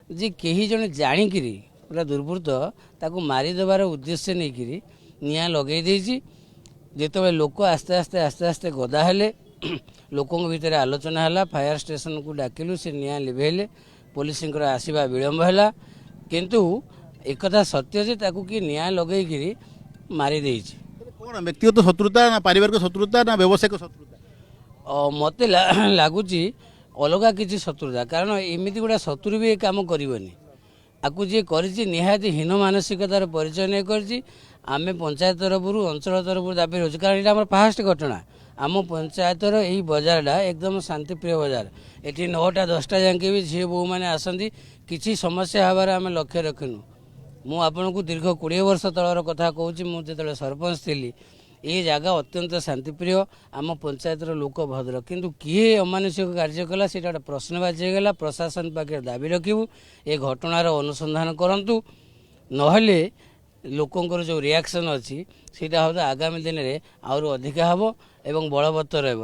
ଯେ କେହି ଜଣେ ଜାଣିକିରି ପୁରା ଦୁର୍ବୃତ୍ତ ତାକୁ ମାରିଦେବାର ଉଦ୍ଦେଶ୍ୟ ନେଇକିରି ନିଆଁ ଲଗାଇ ଦେଇଛି। ଯେତେବେଳେ ଲୋକ ଆସ୍ତେ ଆସ୍ତେ ଆସ୍ତେ ଆସ୍ତେ ଗଦା ହେଲେ ଲୋକଙ୍କ ଭିତରେ ଆଲୋଚନା ହେଲା, ଫାୟାର ଷ୍ଟେସନକୁ ଡାକିଲୁ, ସେ ନିଆଁ ଲିଭେଇଲେ, ପୋଲିସଙ୍କର ଆସିବା ବିଳମ୍ବ ହେଲା। କିନ୍ତୁ ଏକଥା ସତ୍ୟ ଯେ ତାକୁ କିଏ ନିଆଁ ଲଗେଇକିରି ମାରିଦେଇଛି। କ'ଣ ବ୍ୟକ୍ତିଗତ ଶତ୍ରୁତା ନା ପାରିବାରିକ ଶତ୍ରୁତା ନା ବ୍ୟବସାୟିକ ଶତ୍ରୁତା? ମୋତେ ଲାଗୁଛି ଅଲଗା କିଛି ଶତ୍ରୁତା, କାରଣ ଏମିତି ଗୋଟେ ଶତ୍ରୁ ବି ଏ କାମ କରିବନି। ଆକୁ ଯିଏ କରିଛି ନିହାତି ହୀନ ମାନସିକତାର ପରିଚୟ ନେଇ କରିଛି। ଆମେ ପଞ୍ଚାୟତ ତରଫରୁ ଅଞ୍ଚଳ ତରଫରୁ ଦାବି ରହୁଛୁ, କାରଣ ଏଇଟା ଆମର ଫାଷ୍ଟ ଘଟଣା। ଆମ ପଞ୍ଚାୟତର ଏଇ ବଜାରଟା ଏକଦମ ଶାନ୍ତିପ୍ରିୟ ବଜାର। ଏଠି 9ଟା 10ଟା ଯାକେ ବି ଝିଅ ବୋହୂମାନେ ଆସନ୍ତି, କିଛି ସମସ୍ୟା ହେବାର ଆମେ ଲକ୍ଷ୍ୟ ରଖିନୁ। ମୁଁ ଆପଣଙ୍କୁ ଦୀର୍ଘ 20 ବର୍ଷ ତଳର କଥା କହୁଛି। ମୁଁ ଯେତେବେଳେ ସରପଞ୍ଚ ଥିଲି, ଏ ଜାଗା ଅତ୍ୟନ୍ତ ଶାନ୍ତିପ୍ରିୟ, ଆମ ପଞ୍ଚାୟତର ଲୋକ ଭଦ୍ର। କିନ୍ତୁ କିଏ ଅମାନୁଷିକ କାର୍ଯ୍ୟ କଲା ସେଇଟା ଗୋଟେ ପ୍ରଶ୍ନବାଚୀ ହେଇଗଲା। ପ୍ରଶାସନ ପାଖରେ ଦାବି ରଖିବୁ, ଏ ଘଟଣାର ଅନୁସନ୍ଧାନ କରନ୍ତୁ, ନହେଲେ ଲୋକଙ୍କର ଯେଉଁ ରିଆକ୍ସନ୍ ଅଛି ସେଇଟା ହବ ଆଗାମୀ ଦିନରେ ଆହୁରି ଅଧିକା ହେବ ଏବଂ ବଳବତ୍ତର ହେବ।